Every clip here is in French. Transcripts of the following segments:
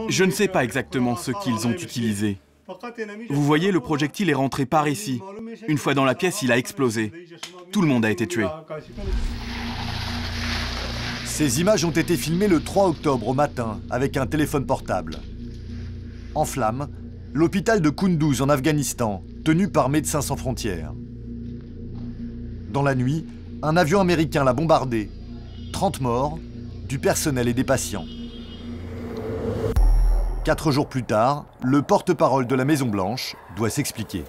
Je ne sais pas exactement ce qu'ils ont utilisé. Vous voyez, le projectile est rentré par ici. Une fois dans la pièce, il a explosé. Tout le monde a été tué. Ces images ont été filmées le 3 octobre au matin avec un téléphone portable. En flammes, l'hôpital de Kunduz en Afghanistan, tenu par Médecins sans frontières. Dans la nuit, un avion américain l'a bombardé. 30 morts, du personnel et des patients. 4 jours plus tard, le porte-parole de la Maison-Blanche doit s'expliquer.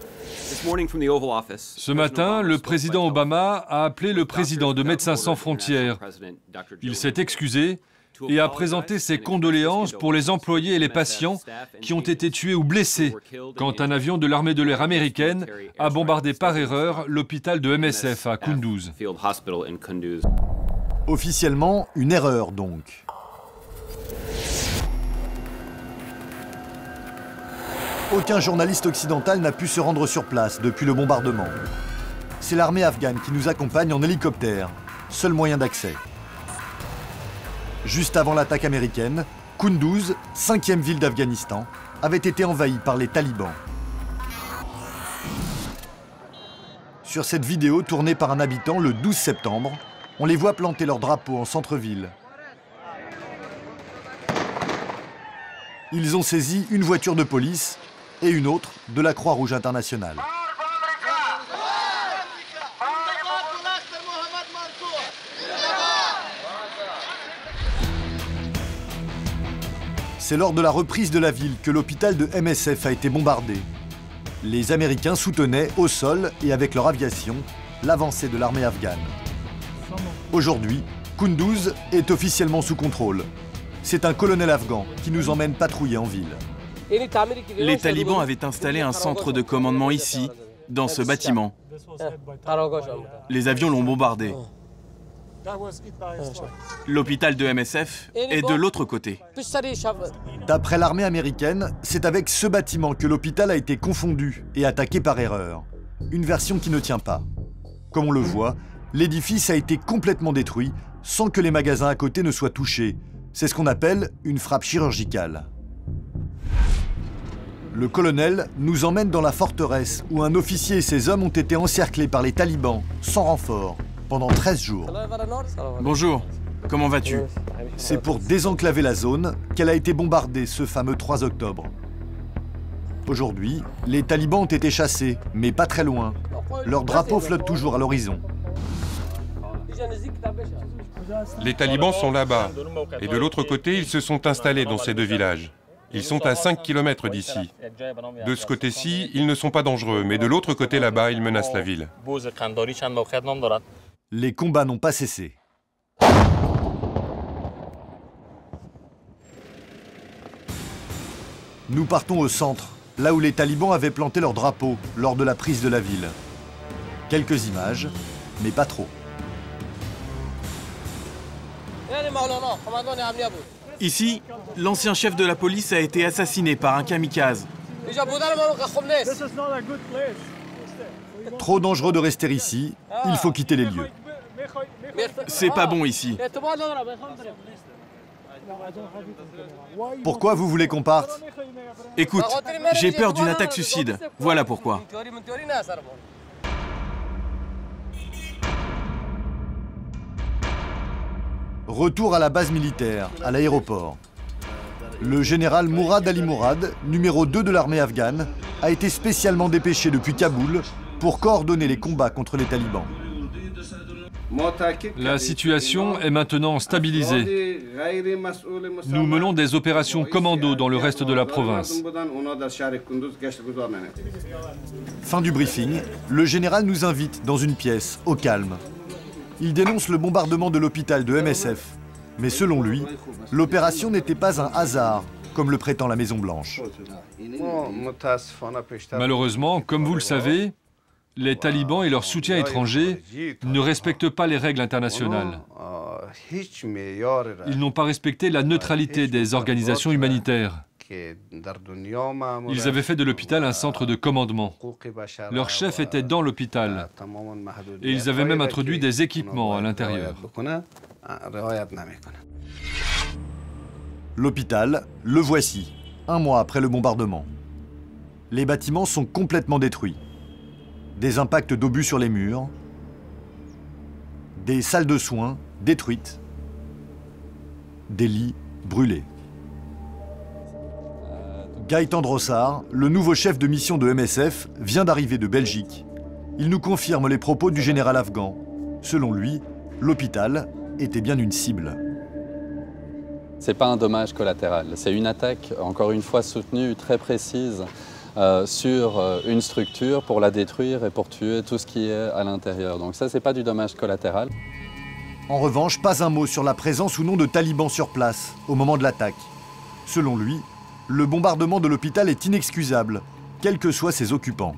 Ce matin, le président Obama a appelé le président de Médecins sans frontières. Il s'est excusé et a présenté ses condoléances pour les employés et les patients qui ont été tués ou blessés quand un avion de l'armée de l'air américaine a bombardé par erreur l'hôpital de MSF à Kunduz. Officiellement, une erreur donc. Aucun journaliste occidental n'a pu se rendre sur place depuis le bombardement. C'est l'armée afghane qui nous accompagne en hélicoptère, seul moyen d'accès. Juste avant l'attaque américaine, Kunduz, 5e ville d'Afghanistan, avait été envahie par les talibans. Sur cette vidéo tournée par un habitant le 12 septembre, on les voit planter leur drapeau en centre-ville. Ils ont saisi une voiture de police et une autre de la Croix-Rouge internationale. C'est lors de la reprise de la ville que l'hôpital de MSF a été bombardé. Les Américains soutenaient au sol et avec leur aviation l'avancée de l'armée afghane. Aujourd'hui, Kunduz est officiellement sous contrôle. C'est un colonel afghan qui nous emmène patrouiller en ville. Les talibans avaient installé un centre de commandement ici, dans ce bâtiment. Les avions l'ont bombardé. L'hôpital de MSF est de l'autre côté. D'après l'armée américaine, c'est avec ce bâtiment que l'hôpital a été confondu et attaqué par erreur. Une version qui ne tient pas. Comme on le voit, l'édifice a été complètement détruit sans que les magasins à côté ne soient touchés. C'est ce qu'on appelle une frappe chirurgicale. Le colonel nous emmène dans la forteresse où un officier et ses hommes ont été encerclés par les talibans, sans renfort, pendant 13 jours. Bonjour, comment vas-tu? C'est pour désenclaver la zone qu'elle a été bombardée ce fameux 3 octobre. Aujourd'hui, les talibans ont été chassés, mais pas très loin. Leur drapeau flotte toujours à l'horizon. Les talibans sont là-bas, et de l'autre côté, ils se sont installés dans ces deux villages. Ils sont à 5 km d'ici. De ce côté-ci, ils ne sont pas dangereux, mais de l'autre côté là-bas, ils menacent la ville. Les combats n'ont pas cessé. Nous partons au centre, là où les talibans avaient planté leur drapeau lors de la prise de la ville. Quelques images, mais pas trop. Ici, l'ancien chef de la police a été assassiné par un kamikaze. Trop dangereux de rester ici, il faut quitter les lieux. C'est pas bon ici. Pourquoi vous voulez qu'on parte? Écoute, j'ai peur d'une attaque suicide. Voilà pourquoi. Retour à la base militaire, à l'aéroport. Le général Mourad Ali Mourad, numéro 2 de l'armée afghane, a été spécialement dépêché depuis Kaboul pour coordonner les combats contre les talibans. La situation est maintenant stabilisée. Nous menons des opérations commando dans le reste de la province. Fin du briefing, le général nous invite dans une pièce, au calme. Il dénonce le bombardement de l'hôpital de MSF. Mais selon lui, l'opération n'était pas un hasard, comme le prétend la Maison-Blanche. Malheureusement, comme vous le savez, les talibans et leurs soutiens étrangers ne respectent pas les règles internationales. Ils n'ont pas respecté la neutralité des organisations humanitaires. Ils avaient fait de l'hôpital un centre de commandement. Leur chef était dans l'hôpital. Et ils avaient même introduit des équipements à l'intérieur. L'hôpital, le voici, un mois après le bombardement. Les bâtiments sont complètement détruits. Des impacts d'obus sur les murs, des salles de soins détruites, des lits brûlés. Gaëtan Drossard, le nouveau chef de mission de MSF, vient d'arriver de Belgique. Il nous confirme les propos du général afghan. Selon lui, l'hôpital était bien une cible. C'est pas un dommage collatéral, c'est une attaque, encore une fois soutenue, très précise, sur une structure pour la détruire et pour tuer tout ce qui est à l'intérieur. Donc ça, c'est pas du dommage collatéral. En revanche, pas un mot sur la présence ou non de talibans sur place au moment de l'attaque. Selon lui, le bombardement de l'hôpital est inexcusable, quels que soient ses occupants.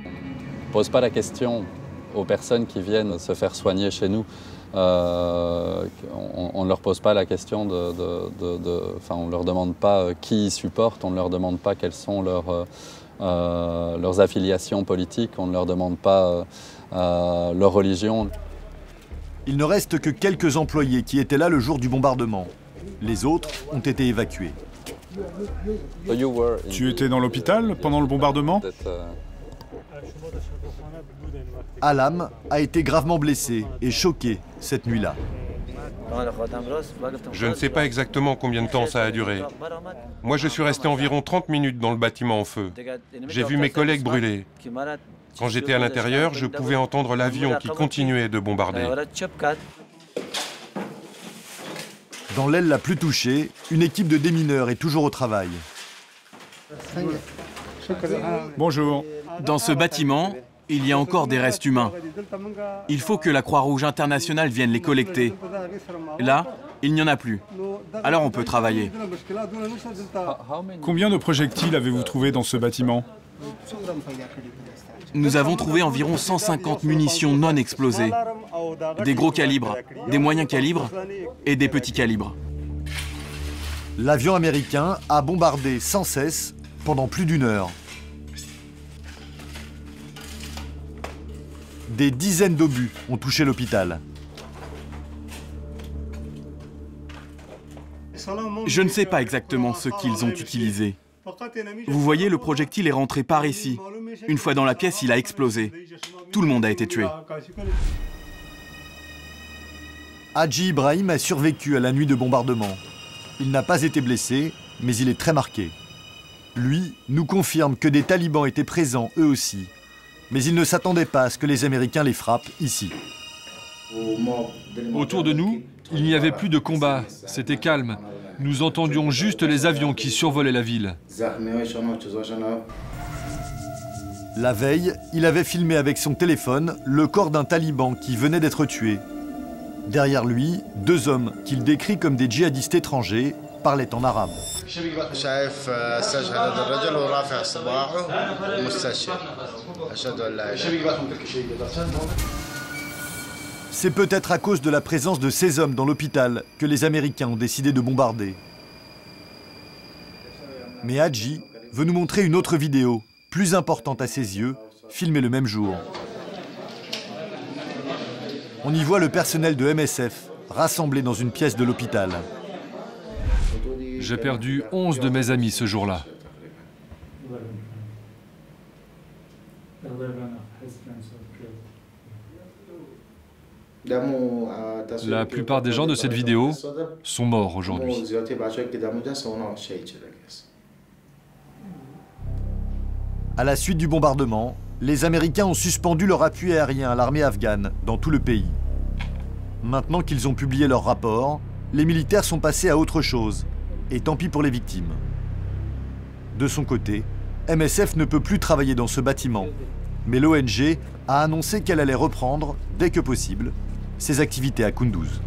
On ne pose pas la question aux personnes qui viennent se faire soigner chez nous. On ne leur pose pas la question on ne leur demande pas qui ils supportent, on ne leur demande pas quelles sont leurs affiliations politiques, on ne leur demande pas leur religion. Il ne reste que quelques employés qui étaient là le jour du bombardement. Les autres ont été évacués. Tu étais dans l'hôpital pendant le bombardement? Alam a été gravement blessé et choqué cette nuit-là. Je ne sais pas exactement combien de temps ça a duré. Moi, je suis resté environ 30 minutes dans le bâtiment en feu. J'ai vu mes collègues brûler. Quand j'étais à l'intérieur, je pouvais entendre l'avion qui continuait de bombarder. Dans l'aile la plus touchée, une équipe de démineurs est toujours au travail. Bonjour. Dans ce bâtiment, il y a encore des restes humains. Il faut que la Croix-Rouge internationale vienne les collecter. Là, il n'y en a plus. Alors on peut travailler. Combien de projectiles avez-vous trouvé dans ce bâtiment? Nous avons trouvé environ 150 munitions non explosées. Des gros calibres, des moyens calibres et des petits calibres. L'avion américain a bombardé sans cesse pendant plus d'1 heure. Des dizaines d'obus ont touché l'hôpital. Je ne sais pas exactement ce qu'ils ont utilisé. Vous voyez, le projectile est rentré par ici. Une fois dans la pièce, il a explosé. Tout le monde a été tué. Hadji Ibrahim a survécu à la nuit de bombardement. Il n'a pas été blessé, mais il est très marqué. Lui nous confirme que des talibans étaient présents eux aussi. Mais il ne s'attendait pas à ce que les Américains les frappent ici. Autour de nous, il n'y avait plus de combat, c'était calme. Nous entendions juste les avions qui survolaient la ville. La veille, il avait filmé avec son téléphone le corps d'un taliban qui venait d'être tué. Derrière lui, 2 hommes qu'il décrit comme des djihadistes étrangers parlaient en arabe. C'est peut-être à cause de la présence de ces hommes dans l'hôpital que les Américains ont décidé de bombarder. Mais Hadji veut nous montrer une autre vidéo, plus importante à ses yeux, filmée le même jour. On y voit le personnel de MSF rassemblé dans une pièce de l'hôpital. J'ai perdu 11 de mes amis ce jour-là. La plupart des gens de cette vidéo sont morts aujourd'hui. À la suite du bombardement, les Américains ont suspendu leur appui aérien à l'armée afghane dans tout le pays. Maintenant qu'ils ont publié leur rapport, les militaires sont passés à autre chose. Et tant pis pour les victimes. De son côté, MSF ne peut plus travailler dans ce bâtiment. Mais l'ONG a annoncé qu'elle allait reprendre, dès que possible, ses activités à Kunduz.